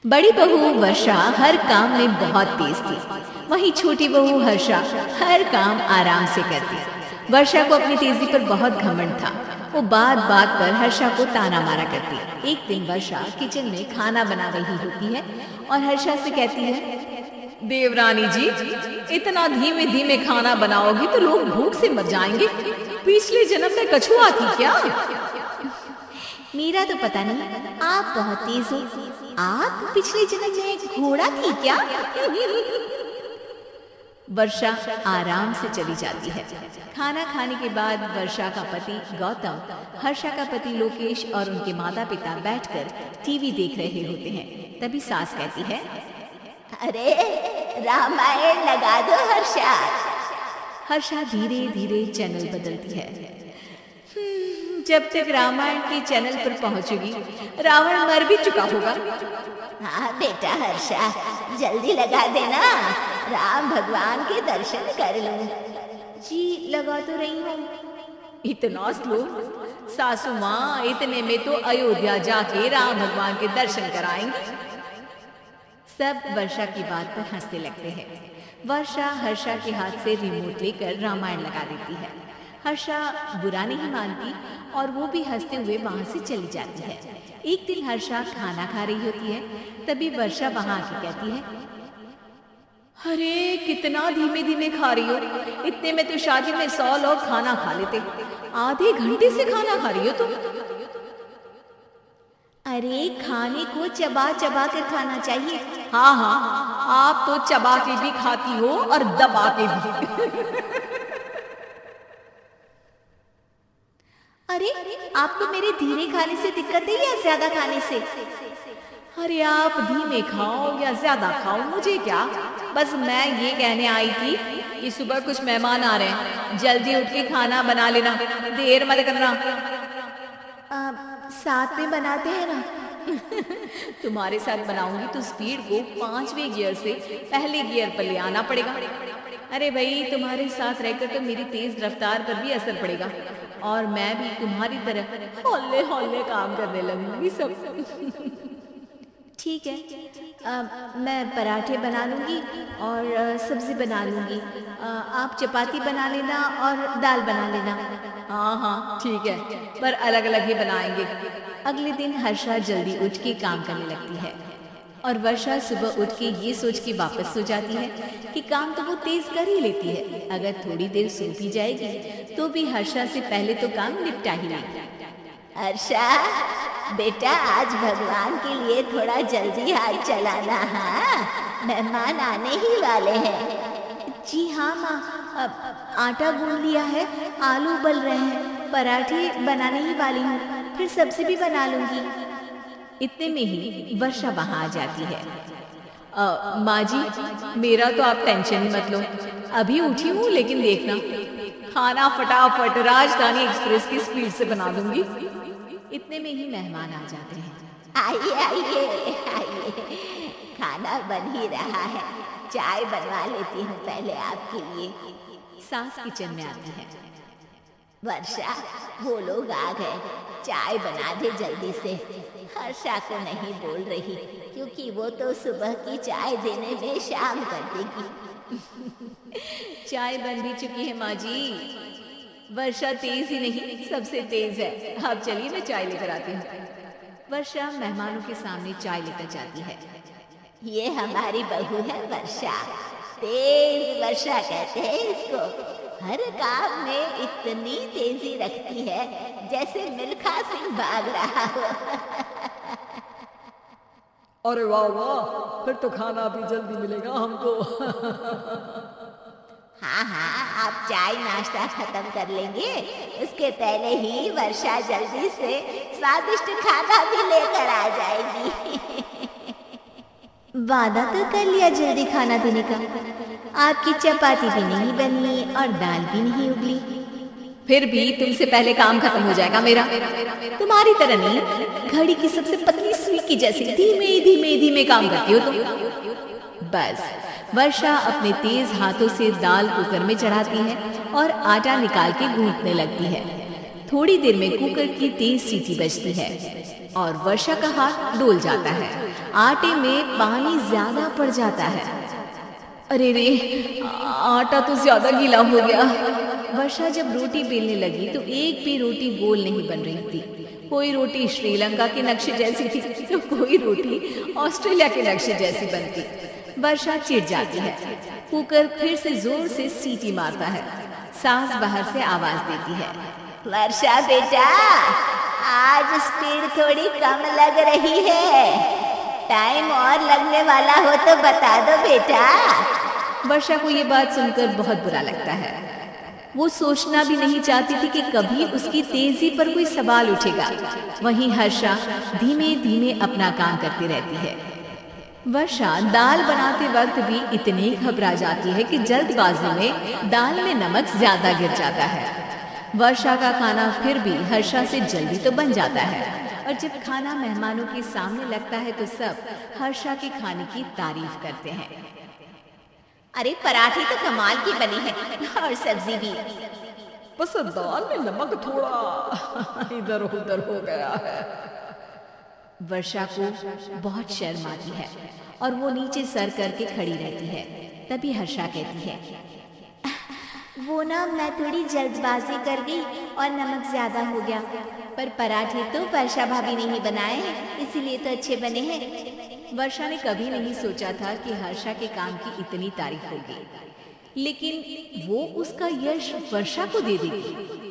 बड़ी बहू वर्षा हर काम में बहुत तेज थी। वहीं छोटी बहू हर्षा हर काम आराम से करती। वर्षा को अपनी तेजी पर बहुत घमंड था। वो बात बात पर हर्षा को ताना मारा करती। एक दिन वर्षा किचन में खाना बना रही होती है और हर्षा से कहती है, देवरानी जी, इतना धीमे धीमे खाना बनाओगी तो लोग भूख से मर जाएंगे। पिछले जन्म में कछुआ थी क्या? मेरा तो पता नहीं, आप बहुत तेज हो। आप पिछले जन्म में घोड़ा थी क्या? वर्षा आराम से चली जाती है। खाना खाने के बाद वर्षा का पति गौतम, हर्षा का पति लोकेश और उनके माता पिता बैठकर टीवी देख रहे होते हैं। तभी सास कहती है, अरे रामायण लगा दो हर्षा। हर्षा धीरे धीरे चैनल बदलती है। जब तक रामायण के चैनल पर पहुंचेगी रावण मर भी चुका होगा। हाँ बेटा हर्षा, जल्दी लगा देना, राम भगवान के दर्शन कर लूं। जी लगा तो रही हूँ। इतना स्लो? सासू माँ, इतने में तो अयोध्या जाके राम भगवान के दर्शन कराएंगे। सब वर्षा की बात पर हंसने लगते हैं। वर्षा हर्षा के हाथ से रिमोट लेकर रामायण लगा देती है। हर्षा बुरा नहीं मानती और वो भी हंसते हुए वहां से चली जाती है। एक दिन हर्षा खाना खा रही होती है। तभी वर्षा वहां आके कहती है, अरे कितना धीमे धीमे खा रही हो। इतने में तो शादी में 100 लोग खाना खा लेते। आधे घंटे से खाना खा रही हो तुम। अरे खाने को चबा चबा कर खाना चाहिए। हाँ हाँ, आप तो चबा के भी खाती हो और दबा के भी। अरे आपको मेरे धीरे खाने से दिक्कत है या ज्यादा खाने से? अरे आप धीमे खाओ या ज्यादा खाओ, मुझे क्या। बस मैं ये कहने आई थी कि सुबह कुछ मेहमान आ रहे हैं, जल्दी उठ के खाना बना लेना, देर मत करना। साथ में बनाते हैं ना। तुम्हारे साथ बनाऊंगी तो स्पीड को 5वें गियर से पहले गियर पर ले आना पड़ेगा। अरे भाई, तुम्हारे साथ रहकर तो मेरी तेज रफ्तार पर भी असर पड़ेगा और मैं भी तुम्हारी तरह हौले हौले काम करने लगूंगी सब। ठीक है, मैं पराठे बना लूँगी और सब्जी बना लूँगी। आप चपाती बना लेना और दाल बना लेना। हाँ हाँ ठीक है, पर अलग अलग ही बनाएंगे। अगले दिन हर्षा जल्दी उठ के काम करने लगती है और वर्षा सुबह उठ के ये सोच के वापस सो जाती है कि काम तो वो तेज कर ही लेती है। अगर थोड़ी देर सो भी जाएगी तो भी हर्षा से पहले तो काम निपटा ही लेगी। हर्षा बेटा, आज भगवान के लिए थोड़ा जल्दी हाथ चलाना। हाँ, मेहमान आने ही वाले हैं। जी हाँ माँ, आटा गूंद लिया है, आलू उबल रहे हैं, पराठे बनाने ही वाली हूँ, फिर सब्जी भी बना लूंगी। इतने में ही वर्षा वहां आ जाती है। माँ जी, मेरा तो आप टेंशन ही मत लो, अभी उठी हूँ, लेकिन देखना खाना फटाफट राजधानी एक्सप्रेस की स्पीड से बना दूंगी। इतने में ही मेहमान आ जाते हैं। आइए आइए आइए, खाना बन ही रहा है, चाय बनवा लेती हूँ पहले आपके लिए। सास किचन में आती है। वर्षा, वो लोग आ गए, चाय बना दे जल्दी से। हर्षा को नहीं बोल रही क्योंकि वो तो सुबह की चाय देने में शाम कर देगी। चाय बन भी चुकी है माँ जी। वर्षा तेज ही नहीं, सबसे तेज है। आप चलिए, मैं चाय लेकर आती हूँ। वर्षा मेहमानों के सामने चाय लेकर जाती है। ये हमारी बहू है वर्षा, तेज वर्षा कहते हैं इसको। हर काम में इतनी तेजी रखती है जैसे मिल्खा सिंह भाग रहा हो। अरे वाह वाह, फिर तो खाना भी जल्दी मिलेगा हमको। हाँ हाँ, आप चाय नाश्ता खत्म कर लेंगे, उसके पहले ही वर्षा जल्दी से स्वादिष्ट खाना भी लेकर आ जाएगी। वादा तो कर लिया जल्दी खाना देने का। आपकी चपाती भी नहीं बनी और दाल भी नहीं उबली। फिर भी तुमसे पहले काम खत्म हो जाएगा मेरा। तुम्हारी तरह नहीं, घड़ी की सबसे पतली सुई की जैसे धीमे धीमे धीमे काम करती हो तुम। बस वर्षा अपने तेज हाथों से दाल कुकर में चढ़ाती है और आटा निकाल के गूंथने लगती है। थोड़ी देर में कुकर की तेज सीटी बजती है। और वर्षा का हाथ डोल जाता है। आटे में पानी ज्यादा पड़ जाता है। अरे रे, आटा तो ज्यादा गीला हो गया। वर्षा जब रोटी बेलने लगी तो एक भी रोटी गोल नहीं बन रही थी। कोई रोटी श्रीलंका के नक्शे जैसी थी तो कोई रोटी ऑस्ट्रेलिया के नक्शे जैसी बनती। वर्षा चिढ़ जाती है। कुकर फिर से जोर से सीटी मारता है। सास बाहर से आवाज देती है, वर्षा बेटा, आज स्पीड थोड़ी कम लग रही है। टाइम और लगने वाला हो तो बता दो बेटा। वर्षा को ये बात सुनकर बहुत बुरा लगता है। वो सोचना भी नहीं चाहती थी कि कभी उसकी तेजी पर कोई सवाल उठेगा। वहीं हर्षा धीमे धीमे अपना काम करती रहती है। वर्षा दाल बनाते वक्त भी इतनी घबरा जाती है कि जल्दबाजी में दाल में नमक ज्यादा गिर जाता है। वर्षा का खाना फिर भी हर्षा से जल्दी तो बन जाता है, और जब खाना मेहमानों के सामने लगता है तो सब हर्षा के खाने की तारीफ करते हैं। अरे पराठे तो कमाल की बनी है, और सब्जी भी। बस दाल में नमक थोड़ा इधर उधर हो गया है। वर्षा को बहुत शर्म आती है और वो नीचे सर करके खड़ी रहती है। तभी हर्षा कहती है, वो ना, मैं थोड़ी जल्दबाजी कर गई और नमक ज्यादा हो गया। पर पराठे तो वर्षा भाभी ने ही बनाए हैं, इसीलिए तो अच्छे बने हैं। वर्षा ने कभी नहीं सोचा था कि हर्षा के काम की इतनी तारीफ होगी, लेकिन वो उसका यश वर्षा को दे देगी।